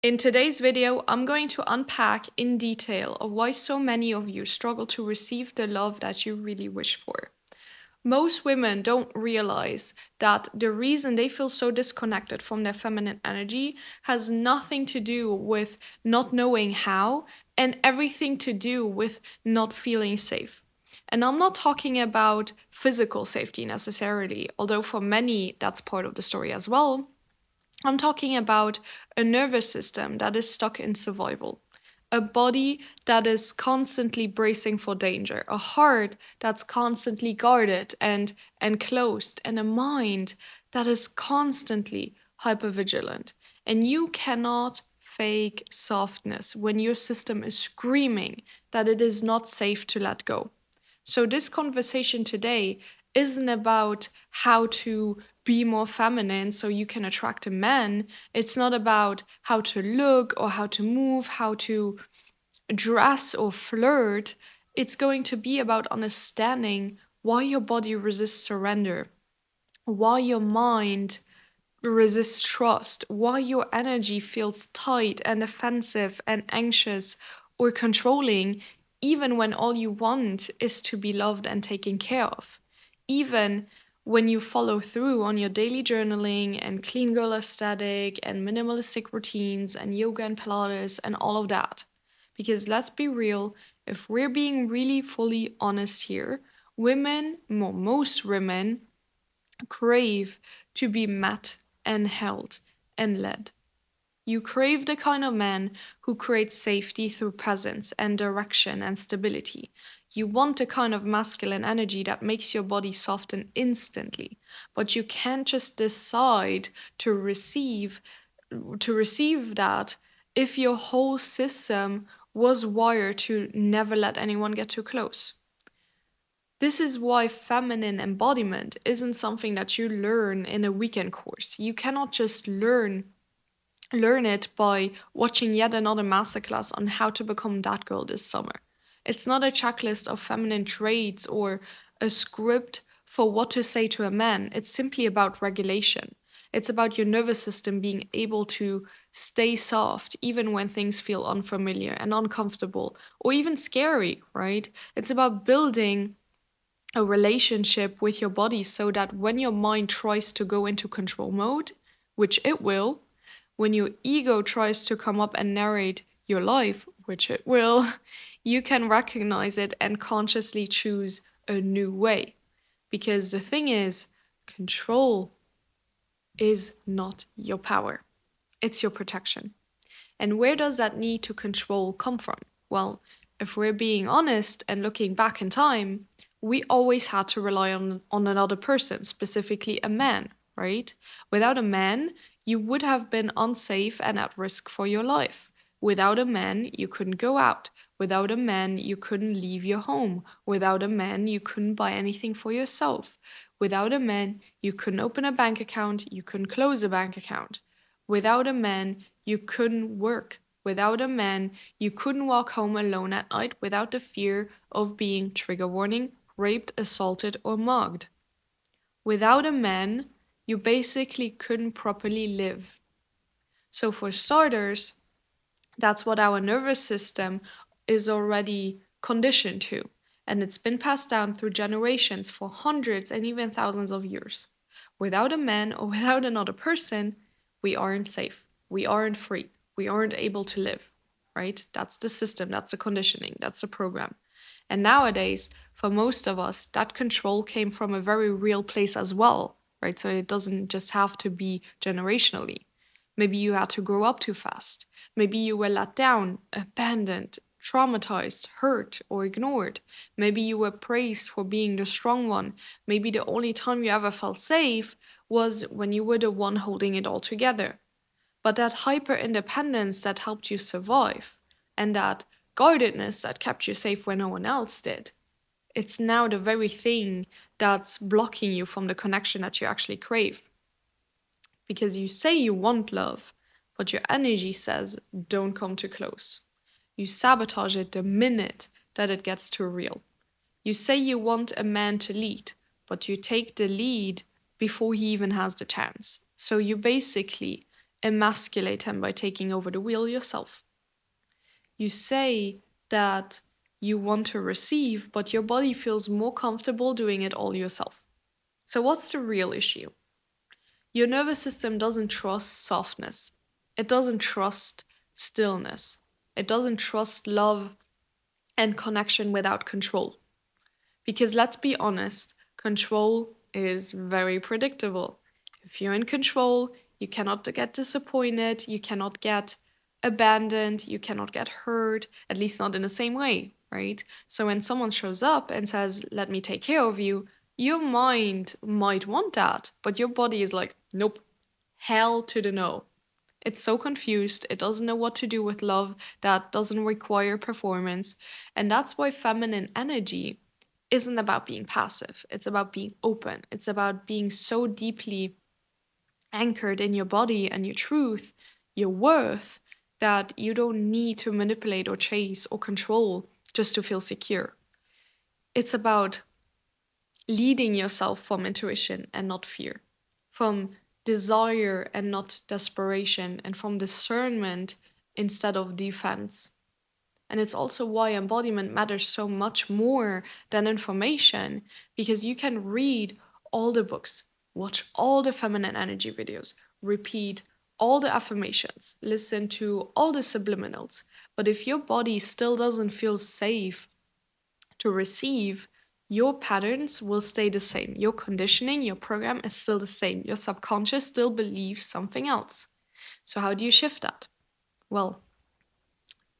In today's video, I'm going to unpack in detail of why so many of you struggle to receive the love that you really wish for. Most women don't realize that the reason they feel so disconnected from their feminine energy has nothing to do with not knowing how and everything to do with not feeling safe. And I'm not talking about physical safety necessarily, although for many that's part of the story as well. I'm talking about a nervous system that is stuck in survival, a body that is constantly bracing for danger, a heart that's constantly guarded and enclosed, and a mind that is constantly hypervigilant. And you cannot fake softness when your system is screaming that it is not safe to let go. So, this conversation today isn't about how to be more feminine so you can attract a man. It's not about how to look or how to move, how to dress or flirt. It's going to be about understanding why your body resists surrender, why your mind resists trust, why your energy feels tight and offensive and anxious or controlling, even when all you want is to be loved and taken care of. Even when you follow through on your daily journaling and clean girl aesthetic and minimalistic routines and yoga and Pilates and all of that. Because let's be real, if we're being really fully honest here, women, most women, crave to be met and held and led. You crave the kind of man who creates safety through presence and direction and stability. You want the kind of masculine energy that makes your body soften instantly, but you can't just decide to receive that if your whole system was wired to never let anyone get too close. This is why feminine embodiment isn't something that you learn in a weekend course. You cannot just learn it by watching yet another masterclass on how to become that girl this summer. It's not a checklist of feminine traits or a script for what to say to a man. It's simply about regulation. It's about your nervous system being able to stay soft even when things feel unfamiliar and uncomfortable or even scary, right? It's about building a relationship with your body so that when your mind tries to go into control mode, which it will, when your ego tries to come up and narrate your life, which it will, you can recognize it and consciously choose a new way. Because the thing is, control is not your power, it's your protection. And where does that need to control come from? Well, if we're being honest and looking back in time, we always had to rely on another person, specifically a man, right? Without a man, you would have been unsafe and at risk for your life. Without a man, you couldn't go out. Without a man, you couldn't leave your home. Without a man, you couldn't buy anything for yourself. Without a man, you couldn't open a bank account, you couldn't close a bank account. Without a man, you couldn't work. Without a man, you couldn't walk home alone at night without the fear of being, trigger warning, raped, assaulted, or mugged. Without a man, you basically couldn't properly live. So, for starters, that's what our nervous system is already conditioned to, and it's been passed down through generations for hundreds and even thousands of years. Without a man or without another person, we aren't safe, we aren't free, we aren't able to live, right? That's the system, that's the conditioning, that's the program. And nowadays, for most of us, that control came from a very real place as well, right? So it doesn't just have to be generationally. Maybe you had to grow up too fast. Maybe you were let down, abandoned, traumatized, hurt, or ignored. Maybe you were praised for being the strong one. Maybe the only time you ever felt safe was when you were the one holding it all together. But that hyper independence that helped you survive, and that guardedness that kept you safe when no one else did, it's now the very thing that's blocking you from the connection that you actually crave. Because you say you want love, but your energy says don't come too close. You sabotage it the minute that it gets too real. You say you want a man to lead, but you take the lead before he even has the chance. So you basically emasculate him by taking over the wheel yourself. You say that you want to receive, but your body feels more comfortable doing it all yourself. So, what's the real issue? Your nervous system doesn't trust softness, it doesn't trust stillness, it doesn't trust love and connection without control. Because let's be honest, control is very predictable. If you're in control, you cannot get disappointed, you cannot get abandoned, you cannot get hurt, at least not in the same way, right? So when someone shows up and says, let me take care of you, your mind might want that, but your body is like, nope, hell to the no. It's so confused. It doesn't know what to do with love that doesn't require performance. And that's why feminine energy isn't about being passive. It's about being open. It's about being so deeply anchored in your body and your truth, your worth, that you don't need to manipulate or chase or control just to feel secure. It's about leading yourself from intuition and not fear, from desire and not desperation, and from discernment instead of defense. And it's also why embodiment matters so much more than information, because you can read all the books, watch all the feminine energy videos, repeat all the affirmations, listen to all the subliminals. But if your body still doesn't feel safe to receive, your patterns will stay the same. Your conditioning, your program is still the same. Your subconscious still believes something else. So, how do you shift that? Well,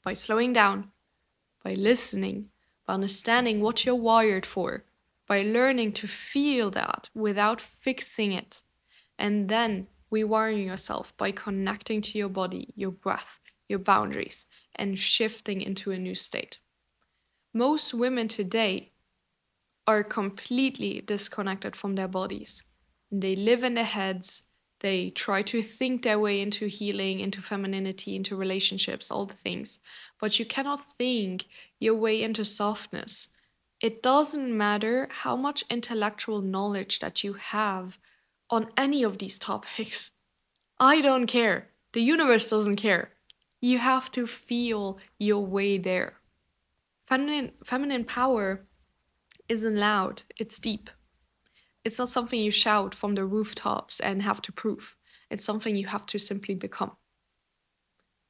by slowing down, by listening, by understanding what you're wired for, by learning to feel that without fixing it, and then rewiring yourself by connecting to your body, your breath, your boundaries, and shifting into a new state. Most women today are completely disconnected from their bodies. They live in their heads. They try to think their way into healing, into femininity, into relationships, all the things. But you cannot think your way into softness. It doesn't matter how much intellectual knowledge that you have on any of these topics. I don't care. The universe doesn't care. You have to feel your way there. Feminine power isn't loud, it's deep. It's not something you shout from the rooftops and have to prove. It's something you have to simply become.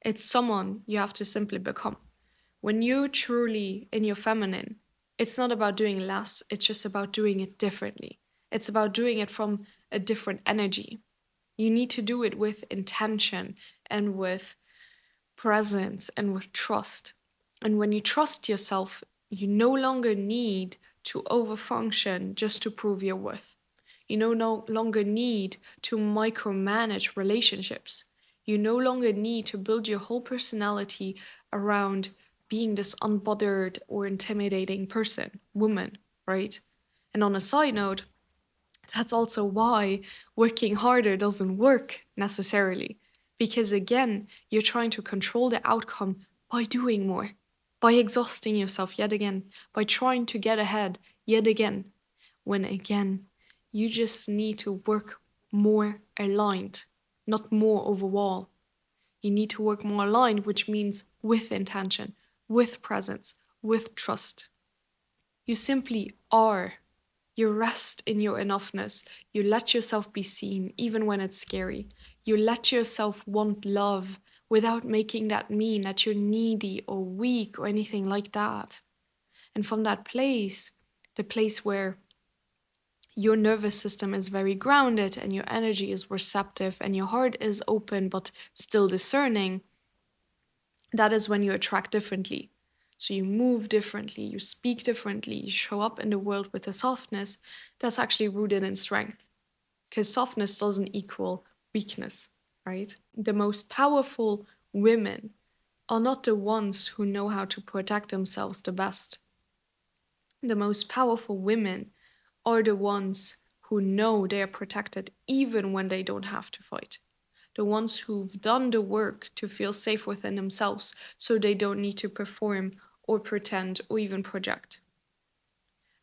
It's someone you have to simply become. When you're truly in your feminine, it's not about doing less, it's just about doing it differently. It's about doing it from a different energy. You need to do it with intention and with presence and with trust. And when you trust yourself, you no longer need to overfunction just to prove your worth. You no longer need to micromanage relationships. You no longer need to build your whole personality around being this unbothered or intimidating person, woman, right? And on a side note, that's also why working harder doesn't work necessarily. Because again, you're trying to control the outcome by doing more, by exhausting yourself yet again, by trying to get ahead yet again. When again, you just need to work more aligned, not more overall. You need to work more aligned, which means with intention, with presence, with trust. You simply are. You rest in your enoughness. You let yourself be seen, even when it's scary. You let yourself want love without making that mean that you're needy or weak or anything like that. And from that place, the place where your nervous system is very grounded and your energy is receptive and your heart is open but still discerning, that is when you attract differently. So you move differently, you speak differently, you show up in the world with a softness that's actually rooted in strength. Because softness doesn't equal weakness, right? The most powerful women are not the ones who know how to protect themselves the best. The most powerful women are the ones who know they are protected even when they don't have to fight. The ones who've done the work to feel safe within themselves so they don't need to perform or pretend or even project.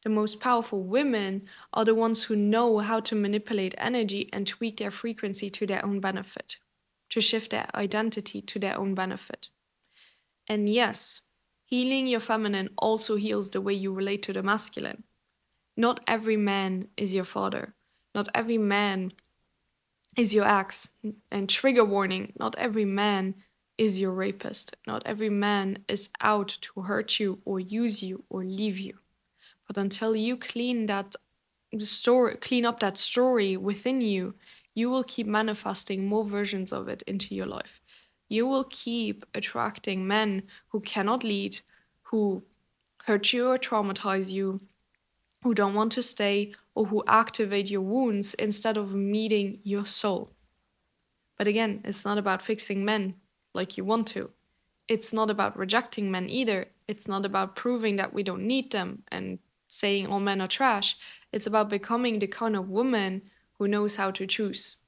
The most powerful women are the ones who know how to manipulate energy and tweak their frequency to their own benefit, to shift their identity to their own benefit. And yes, healing your feminine also heals the way you relate to the masculine. Not every man is your father. Not every man is your ex. And trigger warning, not every man is your rapist. Not every man is out to hurt you or use you or leave you. But until you clean up that story within you, you will keep manifesting more versions of it into your life. You will keep attracting men who cannot lead, who hurt you or traumatize you, who don't want to stay, or who activate your wounds instead of meeting your soul. But again, it's not about fixing men like you want to. It's not about rejecting men either. It's not about proving that we don't need them and saying all men are trash. It's about becoming the kind of woman who knows how to choose,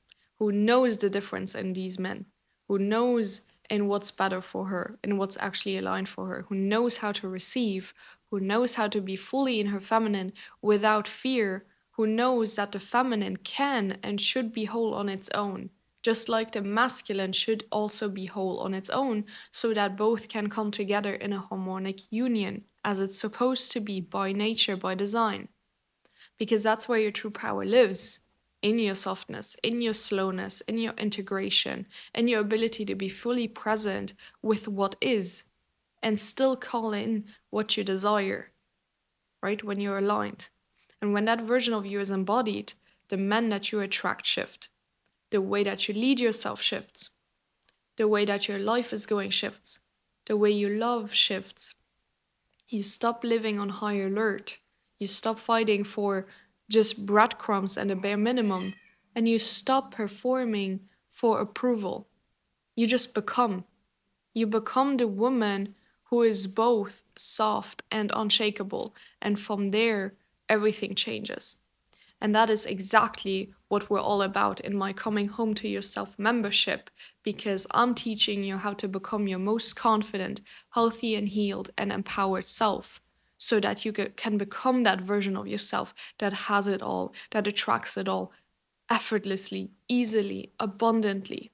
who knows the difference in these men, who knows in what's better for her, in what's actually aligned for her, who knows how to receive, who knows how to be fully in her feminine without fear, who knows that the feminine can and should be whole on its own, just like the masculine should also be whole on its own, so that both can come together in a harmonic union, as it's supposed to be by nature, by design. Because that's where your true power lives, in your softness, in your slowness, in your integration, in your ability to be fully present with what is and still call in what you desire, right? When you're aligned. And when that version of you is embodied, the men that you attract shift. The way that you lead yourself shifts. The way that your life is going shifts. The way you love shifts. You stop living on high alert. You stop fighting for just breadcrumbs and a bare minimum. And you stop performing for approval. You just become. You become the woman who is both soft and unshakable. And from there, everything changes. And that is exactly what we're all about in my Coming Home to Yourself membership, because I'm teaching you how to become your most confident, healthy, and healed and empowered self, so that you can become that version of yourself that has it all, that attracts it all effortlessly, easily, abundantly.